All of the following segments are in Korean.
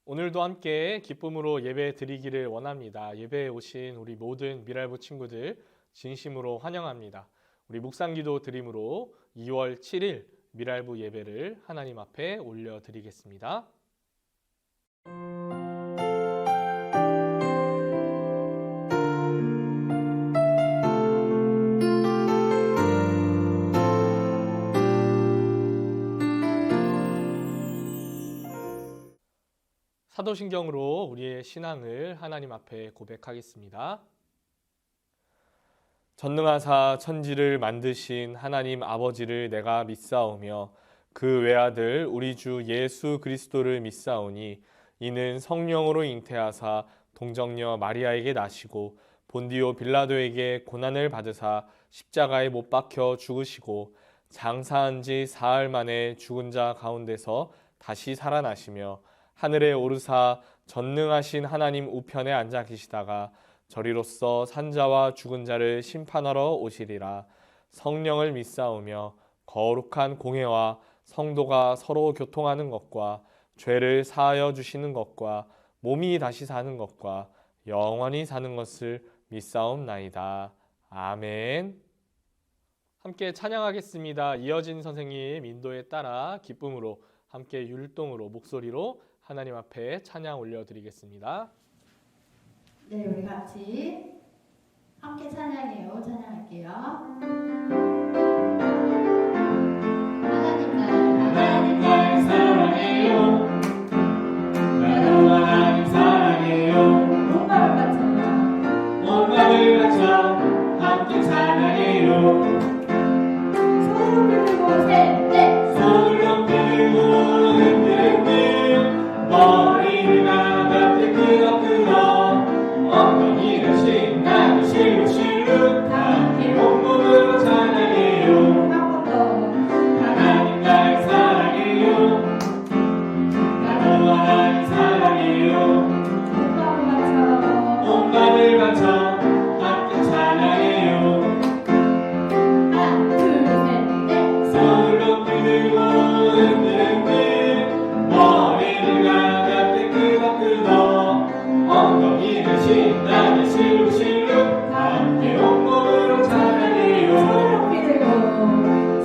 오늘도 함께 기쁨으로 예배 드리기를 원합니다. 예배에 오신 우리 모든 미랄부 친구들 진심으로 환영합니다. 우리 묵상기도 드림으로 2월 7일 미랄부 예배를 하나님 앞에 올려드리겠습니다. 사도신경으로 우리의 신앙을 하나님 앞에 고백하겠습니다. 전능하사 천지를 만드신 하나님 아버지를 내가 믿사오며 그 외아들 우리 주 예수 그리스도를 믿사오니 이는 성령으로 잉태하사 동정녀 마리아에게 나시고 본디오 빌라도에게 고난을 받으사 십자가에 못 박혀 죽으시고 장사한 지 사흘 만에 죽은 자 가운데서 다시 살아나시며 하늘에 오르사 전능하신 하나님 우편에 앉아 계시다가 저리로서 산자와 죽은 자를 심판하러 오시리라. 성령을 믿사오며 거룩한 공회와 성도가 서로 교통하는 것과 죄를 사하여 주시는 것과 몸이 다시 사는 것과 영원히 사는 것을 믿사옵나이다. 아멘. 함께 찬양하겠습니다. 이어진 선생님 인도에 따라 기쁨으로 함께 율동으로 목소리로 하나님 앞에 찬양 올려드리겠습니다. 네, 우리 같이 함께 찬양해요. 찬양할게요. 하나님 날 사랑해요. 나도 하나님 사랑해요. 온 마음을 바쳐 함께 찬양해요. 손을 들고 셋넷 손을 들고 흔들흔들 머리를 나가게 끄덕끄덕 엉덩이를 신나게 실룩실룩 함께 온몸으로 찬양해요. 한 번 더. 하나님 날 사랑해요. 나도 하나님 사랑해요. 온 마음을 바쳐 함께 찬양해요. 하나 둘 셋 넷 손을 높이 들고 흔들흔들 머리를 나가게 끄덕끄덕 엉덩이를 신나게 실룩실룩 함께 온몸으로 찬양해요.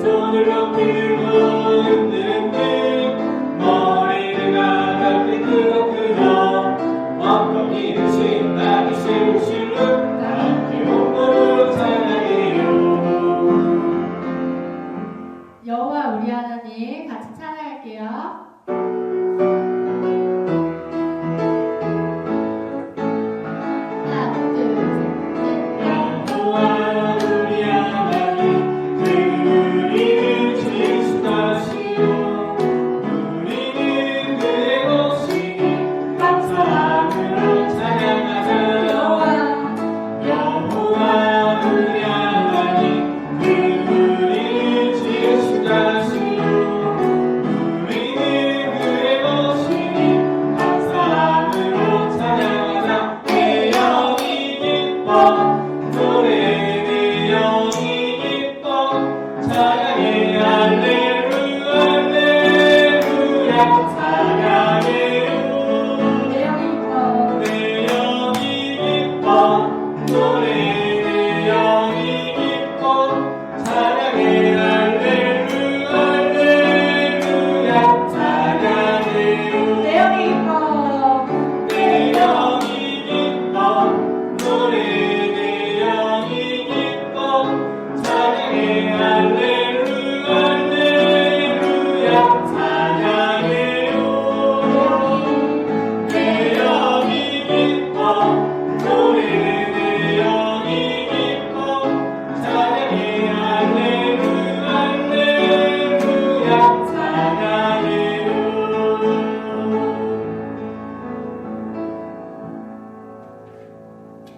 손을 높이 들고 흔들흔들 머리를 나가게 끄덕끄덕 엉덩이를 신나게 실룩실룩 함께 온몸으로 찬양해요. 여호와 우리 하나님 같이 찬양할게요.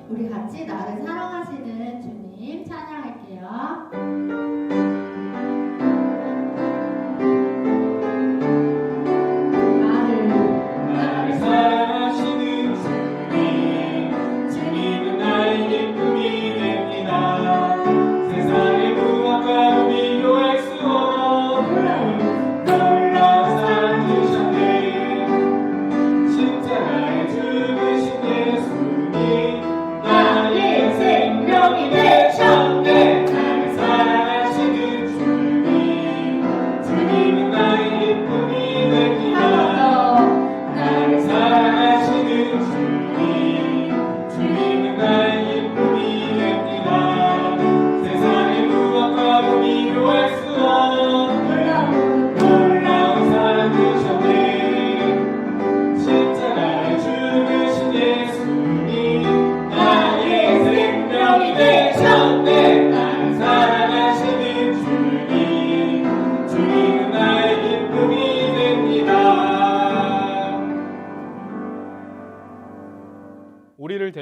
우리 같이 나를 사랑하시는 주님 찬양할게요.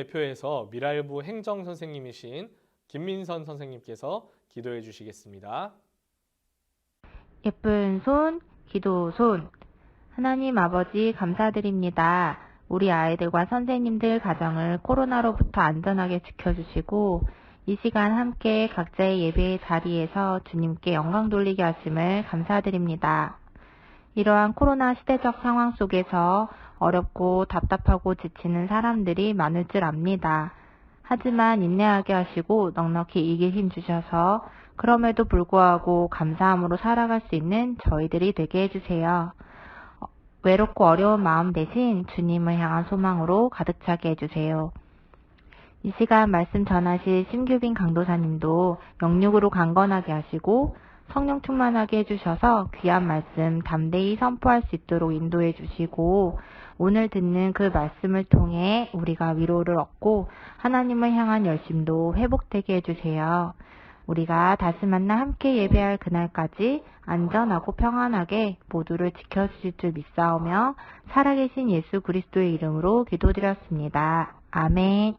대표해서 미랄부 행정 선생님이신 김민선 선생님께서 기도해 주시겠습니다. 예쁜 손, 기도 손. 하나님 아버지 감사드립니다. 우리 아이들과 선생님들 가정을 코로나로부터 안전하게 지켜주시고 이 시간 함께 각자의 예배의 자리에서 주님께 영광 돌리게 하심을 감사드립니다. 이러한 코로나 시대적 상황 속에서 어렵고 답답하고 지치는 사람들이 많을 줄 압니다. 하지만 인내하게 하시고 넉넉히 이길 힘 주셔서 그럼에도 불구하고 감사함으로 살아갈 수 있는 저희들이 되게 해주세요. 외롭고 어려운 마음 대신 주님을 향한 소망으로 가득 차게 해주세요. 이 시간 말씀 전하실 심규빈 강도사님도 영육으로 강건하게 하시고 성령 충만하게 해주셔서 귀한 말씀 담대히 선포할 수 있도록 인도해 주시고 오늘 듣는 그 말씀을 통해 우리가 위로를 얻고 하나님을 향한 열심도 회복되게 해주세요. 우리가 다시 만나 함께 예배할 그날까지 안전하고 평안하게 모두를 지켜주실 줄 믿사오며 살아계신 예수 그리스도의 이름으로 기도드렸습니다. 아멘.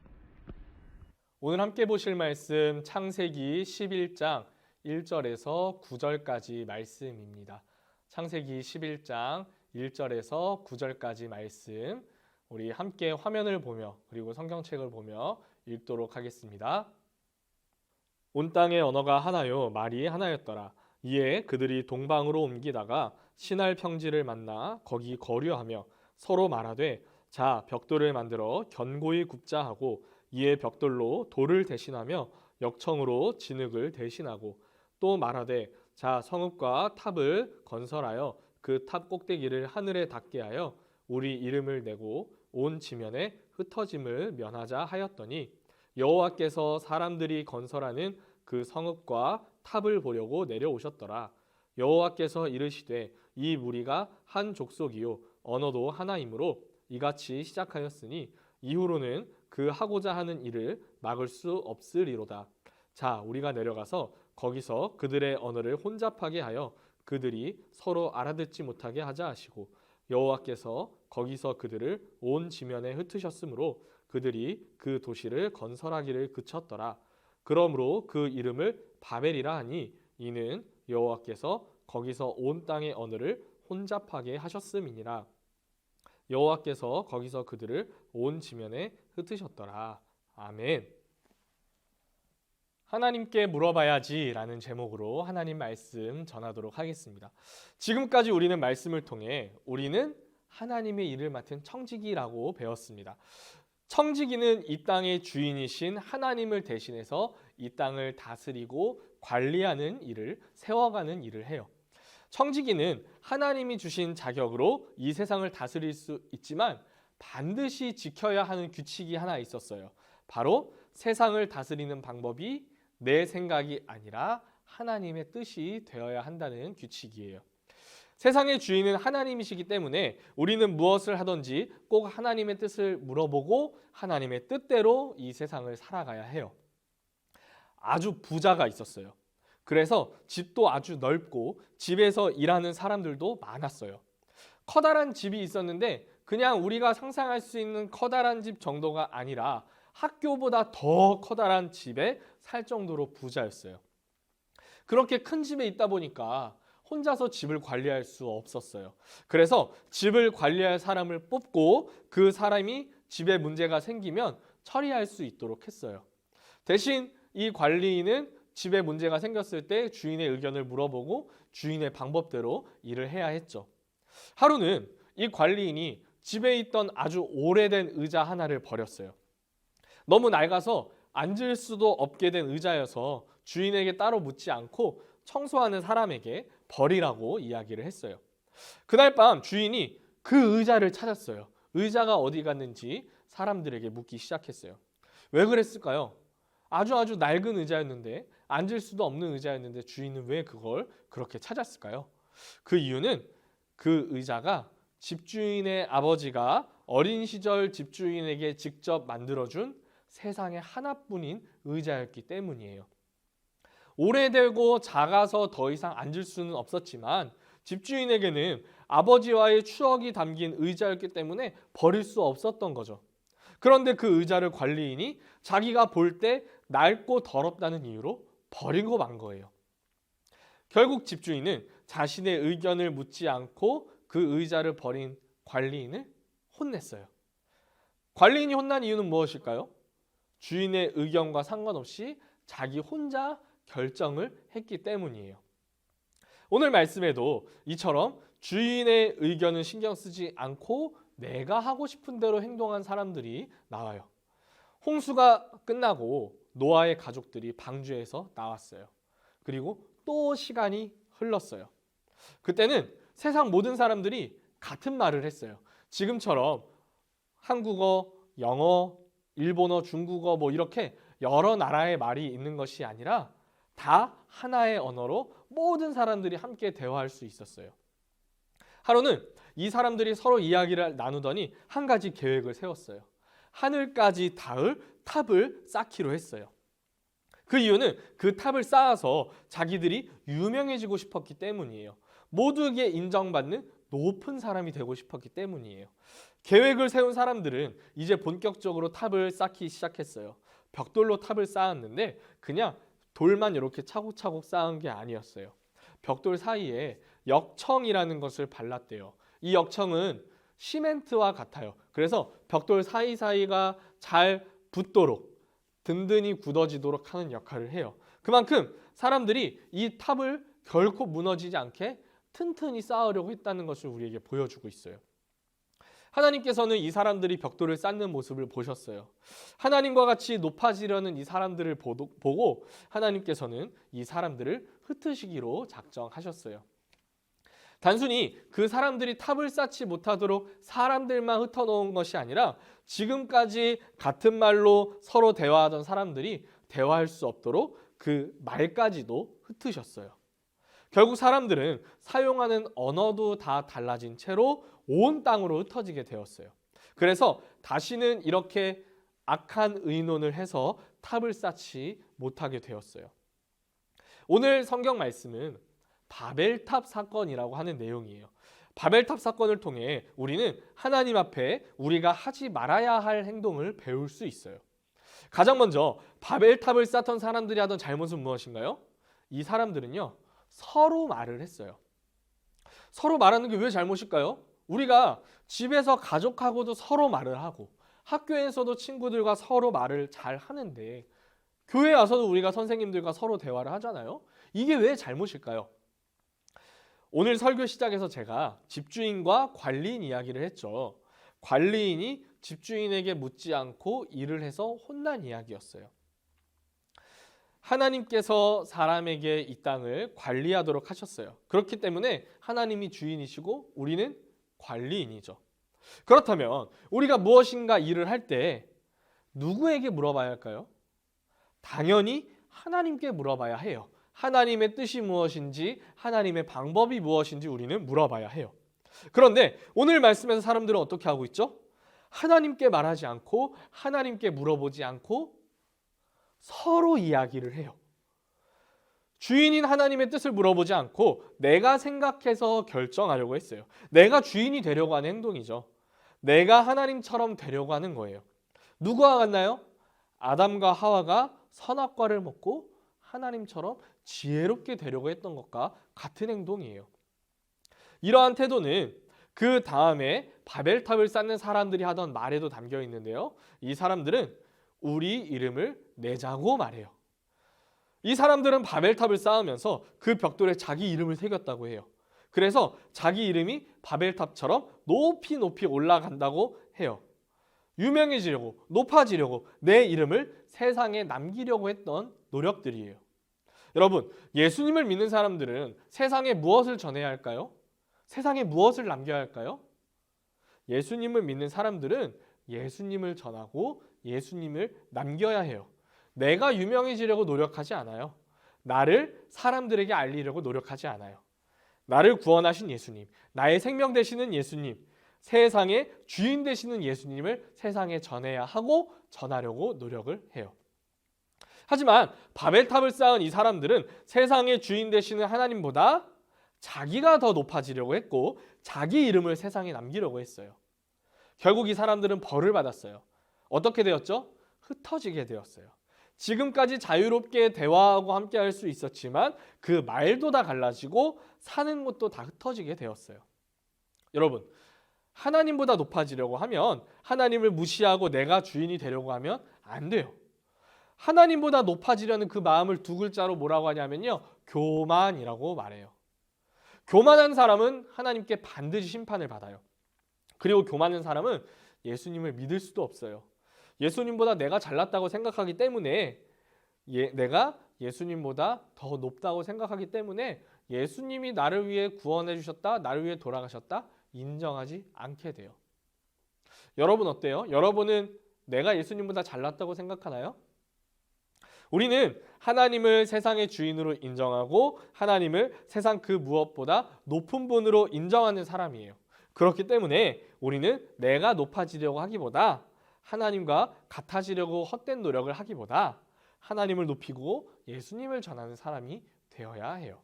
오늘 함께 보실 말씀 창세기 11장 1절에서 9절까지 말씀입니다. 창세기 11장 1절에서 9절까지 말씀 우리 함께 화면을 보며 그리고 성경책을 보며 읽도록 하겠습니다. 온 땅의 언어가 하나요 말이 하나였더라. 이에 그들이 동방으로 옮기다가 신할 평지를 만나 거기 거류하며 서로 말하되 자 벽돌을 만들어 견고히 굽자 하고 이에 벽돌로 돌을 대신하며 역청으로 진흙을 대신하고 또 말하되 자 성읍과 탑을 건설하여 그 탑 꼭대기를 하늘에 닿게 하여 우리 이름을 내고 온 지면에 흩어짐을 면하자 하였더니 여호와께서 사람들이 건설하는 그 성읍과 탑을 보려고 내려오셨더라. 여호와께서 이르시되 이 무리가 한 족속이요 언어도 하나이므로 이같이 시작하였으니 이후로는 그 하고자 하는 일을 막을 수 없으리로다. 자 우리가 내려가서 거기서 그들의 언어를 혼잡하게 하여 그들이 서로 알아듣지 못하게 하자 하시고 여호와께서 거기서 그들을 온 지면에 흩으셨으므로 그들이 그 도시를 건설하기를 그쳤더라. 그러므로 그 이름을 바벨이라 하니 이는 여호와께서 거기서 온 땅의 언어를 혼잡하게 하셨음이니라. 여호와께서 거기서 그들을 온 지면에 흩으셨더라. 아멘. 하나님께 물어봐야지 라는 제목으로 하나님 말씀 전하도록 하겠습니다. 지금까지 우리는 말씀을 통해 우리는 하나님의 일을 맡은 청지기라고 배웠습니다. 청지기는 이 땅의 주인이신 하나님을 대신해서 이 땅을 다스리고 관리하는 일을 세워가는 일을 해요. 청지기는 하나님이 주신 자격으로 이 세상을 다스릴 수 있지만 반드시 지켜야 하는 규칙이 하나 있었어요. 바로 세상을 다스리는 방법이 내 생각이 아니라 하나님의 뜻이 되어야 한다는 규칙이에요. 세상의 주인은 하나님이시기 때문에 우리는 무엇을 하든지 꼭 하나님의 뜻을 물어보고 하나님의 뜻대로 이 세상을 살아가야 해요. 아주 부자가 있었어요. 그래서 집도 아주 넓고 집에서 일하는 사람들도 많았어요. 커다란 집이 있었는데 그냥 우리가 상상할 수 있는 커다란 집 정도가 아니라 학교보다 더 커다란 집에 살 정도로 부자였어요. 그렇게 큰 집에 있다 보니까 혼자서 집을 관리할 수 없었어요. 그래서 집을 관리할 사람을 뽑고 그 사람이 집에 문제가 생기면 처리할 수 있도록 했어요. 대신 이 관리인은 집에 문제가 생겼을 때 주인의 의견을 물어보고 주인의 방법대로 일을 해야 했죠. 하루는 이 관리인이 집에 있던 아주 오래된 의자 하나를 버렸어요. 너무 낡아서 앉을 수도 없게 된 의자여서 주인에게 따로 묻지 않고 청소하는 사람에게 버리라고 이야기를 했어요. 그날 밤 주인이 그 의자를 찾았어요. 의자가 어디 갔는지 사람들에게 묻기 시작했어요. 왜 그랬을까요? 아주 낡은 의자였는데 앉을 수도 없는 의자였는데 주인은 왜 그걸 그렇게 찾았을까요? 그 이유는 그 의자가 집주인의 아버지가 어린 시절 집주인에게 직접 만들어준 세상에 하나뿐인 의자였기 때문이에요. 오래되고 작아서 더 이상 앉을 수는 없었지만 집주인에게는 아버지와의 추억이 담긴 의자였기 때문에 버릴 수 없었던 거죠. 그런데 그 의자를 관리인이 자기가 볼 때 낡고 더럽다는 이유로 버리고 만 거예요. 결국 집주인은 자신의 의견을 묻지 않고 그 의자를 버린 관리인을 혼냈어요. 관리인이 혼난 이유는 무엇일까요? 주인의 의견과 상관없이 자기 혼자 결정을 했기 때문이에요. 오늘 말씀에도 이처럼 주인의 의견은 신경 쓰지 않고 내가 하고 싶은 대로 행동한 사람들이 나와요. 홍수가 끝나고 노아의 가족들이 방주에서 나왔어요. 그리고 또 시간이 흘렀어요. 그때는 세상 모든 사람들이 같은 말을 했어요. 지금처럼 한국어, 영어, 일본어, 중국어 이렇게 여러 나라의 말이 있는 것이 아니라 다 하나의 언어로 모든 사람들이 함께 대화할 수 있었어요. 하루는 이 사람들이 서로 이야기를 나누더니 한 가지 계획을 세웠어요. 하늘까지 닿을 탑을 쌓기로 했어요. 그 이유는 그 탑을 쌓아서 자기들이 유명해지고 싶었기 때문이에요. 모두에게 인정받는 높은 사람이 되고 싶었기 때문이에요. 계획을 세운 사람들은 이제 본격적으로 탑을 쌓기 시작했어요. 벽돌로 탑을 쌓았는데 그냥 돌만 이렇게 차곡차곡 쌓은 게 아니었어요. 벽돌 사이에 역청이라는 것을 발랐대요. 이 역청은 시멘트와 같아요. 그래서 벽돌 사이사이가 잘 붙도록 든든히 굳어지도록 하는 역할을 해요. 그만큼 사람들이 이 탑을 결코 무너지지 않게 튼튼히 쌓으려고 했다는 것을 우리에게 보여주고 있어요. 하나님께서는 이 사람들이 벽돌을 쌓는 모습을 보셨어요. 하나님과 같이 높아지려는 이 사람들을 보고 하나님께서는 이 사람들을 흩으시기로 작정하셨어요. 단순히 그 사람들이 탑을 쌓지 못하도록 사람들만 흩어놓은 것이 아니라 지금까지 같은 말로 서로 대화하던 사람들이 대화할 수 없도록 그 말까지도 흩으셨어요. 결국 사람들은 사용하는 언어도 다 달라진 채로 온 땅으로 흩어지게 되었어요. 그래서 다시는 이렇게 악한 의논을 해서 탑을 쌓지 못하게 되었어요. 오늘 성경 말씀은 바벨탑 사건이라고 하는 내용이에요. 바벨탑 사건을 통해 우리는 하나님 앞에 우리가 하지 말아야 할 행동을 배울 수 있어요. 가장 먼저 바벨탑을 쌓던 사람들이 하던 잘못은 무엇인가요? 이 사람들은요, 서로 말을 했어요. 서로 말하는 게 왜 잘못일까요? 우리가 집에서 가족하고도 서로 말을 하고 학교에서도 친구들과 서로 말을 잘 하는데 교회에 와서도 우리가 선생님들과 서로 대화를 하잖아요. 이게 왜 잘못일까요? 오늘 설교 시작에서 제가 집주인과 관리인 이야기를 했죠. 관리인이 집주인에게 묻지 않고 일을 해서 혼난 이야기였어요. 하나님께서 사람에게 이 땅을 관리하도록 하셨어요. 그렇기 때문에 하나님이 주인이시고 우리는 관리인이죠. 그렇다면 우리가 무엇인가 일을 할 때 누구에게 물어봐야 할까요? 당연히 하나님께 물어봐야 해요. 하나님의 뜻이 무엇인지, 하나님의 방법이 무엇인지 우리는 물어봐야 해요. 그런데 오늘 말씀에서 사람들은 어떻게 하고 있죠? 하나님께 말하지 않고 하나님께 물어보지 않고 서로 이야기를 해요. 주인인 하나님의 뜻을 물어보지 않고 내가 생각해서 결정하려고 했어요. 내가 주인이 되려고 하는 행동이죠. 내가 하나님처럼 되려고 하는 거예요. 누구와 같나요? 아담과 하와가 선악과를 먹고 하나님처럼 지혜롭게 되려고 했던 것과 같은 행동이에요. 이러한 태도는 그 다음에 바벨탑을 쌓는 사람들이 하던 말에도 담겨 있는데요. 이 사람들은 우리 이름을 내자고 말해요. 이 사람들은 바벨탑을 쌓으면서 그 벽돌에 자기 이름을 새겼다고 해요. 그래서 자기 이름이 바벨탑처럼 높이 높이 올라간다고 해요. 유명해지려고, 높아지려고 내 이름을 세상에 남기려고 했던 노력들이에요. 여러분, 예수님을 믿는 사람들은 세상에 무엇을 전해야 할까요? 세상에 무엇을 남겨야 할까요? 예수님을 믿는 사람들은 예수님을 전하고 예수님을 남겨야 해요. 내가 유명해지려고 노력하지 않아요. 나를 사람들에게 알리려고 노력하지 않아요. 나를 구원하신 예수님, 나의 생명 되시는 예수님, 세상의 주인 되시는 예수님을 세상에 전해야 하고 전하려고 노력을 해요. 하지만 바벨탑을 쌓은 이 사람들은 세상의 주인 되시는 하나님보다 자기가 더 높아지려고 했고 자기 이름을 세상에 남기려고 했어요. 결국 이 사람들은 벌을 받았어요. 어떻게 되었죠? 흩어지게 되었어요. 지금까지 자유롭게 대화하고 함께 할 수 있었지만 그 말도 다 갈라지고 사는 것도 다 흩어지게 되었어요. 여러분, 하나님보다 높아지려고 하면, 하나님을 무시하고 내가 주인이 되려고 하면 안 돼요. 하나님보다 높아지려는 그 마음을 두 글자로 뭐라고 하냐면요, 교만이라고 말해요. 교만한 사람은 하나님께 반드시 심판을 받아요. 그리고 교만한 사람은 예수님을 믿을 수도 없어요. 예수님보다 내가 잘났다고 생각하기 때문에, 내가 예수님보다 더 높다고 생각하기 때문에 예수님이 나를 위해 구원해 주셨다, 나를 위해 돌아가셨다 인정하지 않게 돼요. 여러분 어때요? 여러분은 내가 예수님보다 잘났다고 생각하나요? 우리는 하나님을 세상의 주인으로 인정하고 하나님을 세상 그 무엇보다 높은 분으로 인정하는 사람이에요. 그렇기 때문에 우리는 내가 높아지려고 하기보다, 하나님과 같아지려고 헛된 노력을 하기보다 하나님을 높이고 예수님을 전하는 사람이 되어야 해요.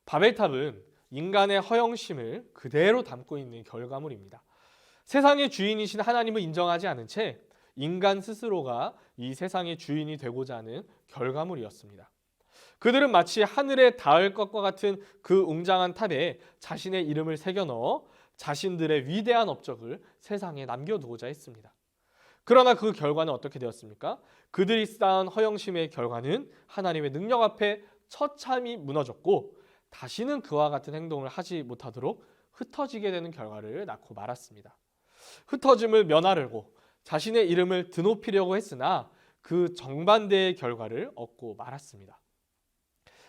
바벨탑은 인간의 허영심을 그대로 담고 있는 결과물입니다. 세상의 주인이신 하나님을 인정하지 않은 채 인간 스스로가 이 세상의 주인이 되고자 하는 결과물이었습니다. 그들은 마치 하늘에 닿을 것과 같은 그 웅장한 탑에 자신의 이름을 새겨 넣어 자신들의 위대한 업적을 세상에 남겨두고자 했습니다. 그러나 그 결과는 어떻게 되었습니까? 그들이 쌓은 허영심의 결과는 하나님의 능력 앞에 처참히 무너졌고 다시는 그와 같은 행동을 하지 못하도록 흩어지게 되는 결과를 낳고 말았습니다. 흩어짐을 면하려고 자신의 이름을 드높이려고 했으나 그 정반대의 결과를 얻고 말았습니다.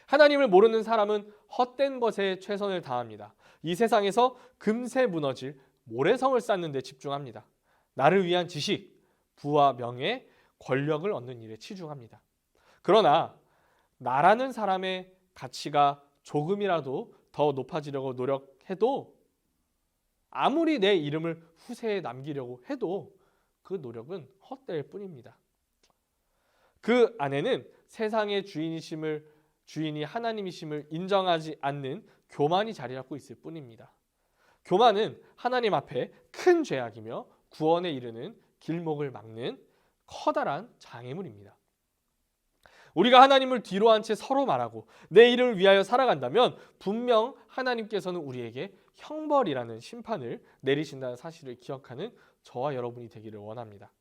하나님을 모르는 사람은 헛된 것에 최선을 다합니다. 이 세상에서 금세 무너질 모래성을 쌓는 데 집중합니다. 나를 위한 지식, 부와 명예, 권력을 얻는 일에 치중합니다. 그러나 나라는 사람의 가치가 조금이라도 더 높아지려고 노력해도, 아무리 내 이름을 후세에 남기려고 해도 그 노력은 헛될 뿐입니다. 그 안에는 세상의 주인이 하나님이심을 인정하지 않는 교만이 자리 잡고 있을 뿐입니다. 교만은 하나님 앞에 큰 죄악이며 구원에 이르는 길목을 막는 커다란 장애물입니다. 우리가 하나님을 뒤로 한 채 서로 말하고 내 이름을 위하여 살아간다면 분명 하나님께서는 우리에게 형벌이라는 심판을 내리신다는 사실을 기억하는 저와 여러분이 되기를 원합니다.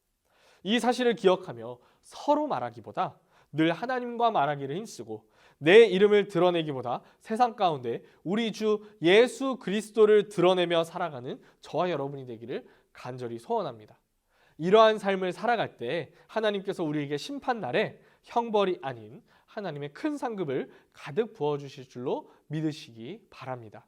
이 사실을 기억하며 서로 말하기보다 늘 하나님과 말하기를 힘쓰고 내 이름을 드러내기보다 세상 가운데 우리 주 예수 그리스도를 드러내며 살아가는 저와 여러분이 되기를 간절히 소원합니다. 이러한 삶을 살아갈 때 하나님께서 우리에게 심판날에 형벌이 아닌 하나님의 큰 상급을 가득 부어주실 줄로 믿으시기 바랍니다.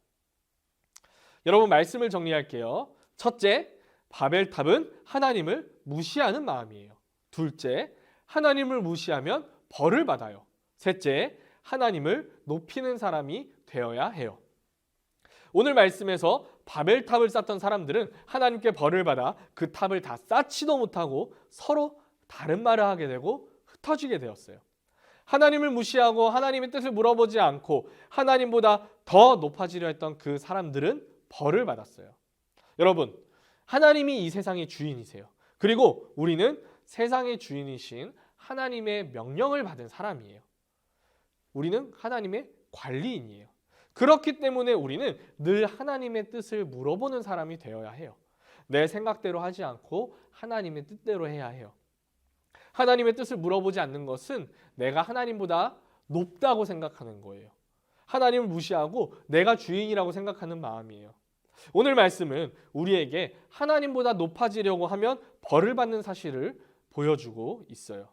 여러분, 말씀을 정리할게요. 첫째, 바벨탑은 하나님을 무시하는 마음이에요. 둘째, 하나님을 무시하면 벌을 받아요. 셋째, 하나님을 높이는 사람이 되어야 해요. 오늘 말씀에서 바벨탑을 쌓던 사람들은 하나님께 벌을 받아 그 탑을 다 쌓지도 못하고 서로 다른 말을 하게 되고 흩어지게 되었어요. 하나님을 무시하고 하나님의 뜻을 물어보지 않고 하나님보다 더 높아지려 했던 그 사람들은 벌을 받았어요. 여러분, 하나님이 이 세상의 주인이세요. 그리고 우리는 세상의 주인이신 하나님의 명령을 받은 사람이에요. 우리는 하나님의 관리인이에요. 그렇기 때문에 우리는 늘 하나님의 뜻을 물어보는 사람이 되어야 해요. 내 생각대로 하지 않고 하나님의 뜻대로 해야 해요. 하나님의 뜻을 물어보지 않는 것은 내가 하나님보다 높다고 생각하는 거예요. 하나님을 무시하고 내가 주인이라고 생각하는 마음이에요. 오늘 말씀은 우리에게 하나님보다 높아지려고 하면 벌을 받는 사실을 보여주고 있어요.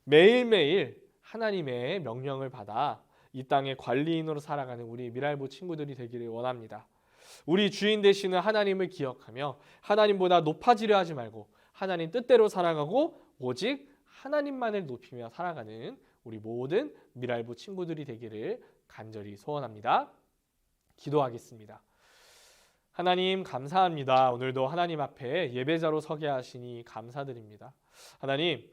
매일매일 하나님의 명령을 받아 이 땅의 관리인으로 살아가는 우리 미랄보 친구들이 되기를 원합니다. 우리 주인 되시는 하나님을 기억하며 하나님보다 높아지려 하지 말고 하나님 뜻대로 살아가고 오직 하나님만을 높이며 살아가는 우리 모든 미랄보 친구들이 되기를 간절히 소원합니다. 기도하겠습니다. 하나님, 감사합니다. 오늘도 하나님 앞에 예배자로 서게 하시니 감사드립니다. 하나님,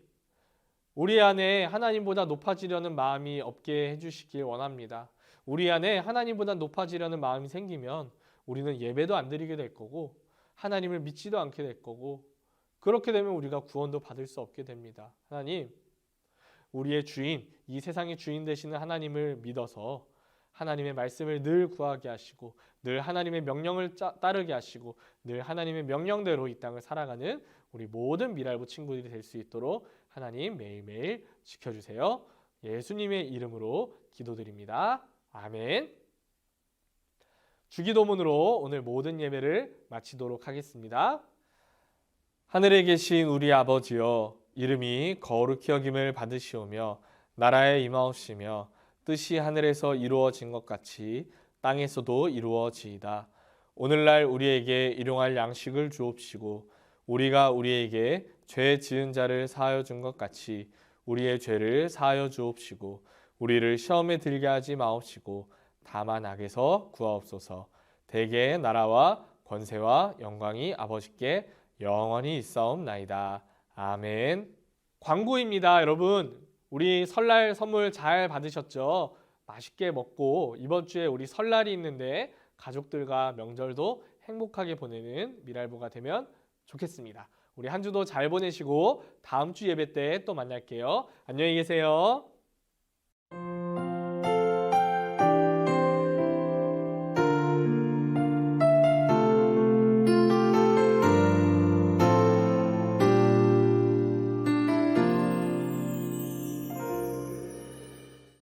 우리 안에 하나님보다 높아지려는 마음이 없게 해주시길 원합니다. 우리 안에 하나님보다 높아지려는 마음이 생기면 우리는 예배도 안 드리게 될 거고 하나님을 믿지도 않게 될 거고, 그렇게 되면 우리가 구원도 받을 수 없게 됩니다. 하나님, 우리의 주인, 이 세상의 주인 되시는 하나님을 믿어서 하나님의 말씀을 늘 구하게 하시고, 늘 하나님의 명령을 따르게 하시고, 늘 하나님의 명령대로 이 땅을 살아가는 우리 모든 미랄부 친구들이 될 수 있도록 하나님 매일매일 지켜주세요. 예수님의 이름으로 기도드립니다. 아멘. 주기도문으로 오늘 모든 예배를 마치도록 하겠습니다. 하늘에 계신 우리 아버지여, 이름이 거룩히 여김을 받으시오며 나라에 임하옵시며 뜻이 하늘에서 이루어진 것 같이 땅에서도 이루어지이다. 오늘날 우리에게 일용할 양식을 주옵시고 우리가 우리에게 죄 지은 자를 사하여 준 것 같이 우리의 죄를 사하여 주옵시고 우리를 시험에 들게 하지 마옵시고 다만 악에서 구하옵소서. 대개의 나라와 권세와 영광이 아버지께 영원히 있사옵나이다. 아멘. 광고입니다. 여러분, 우리 설날 선물 잘 받으셨죠? 맛있게 먹고 이번 주에 우리 설날이 있는데 가족들과 명절도 행복하게 보내는 미랄부가 되면 좋겠습니다. 우리 한 주도 잘 보내시고 다음 주 예배 때 또 만날게요. 안녕히 계세요.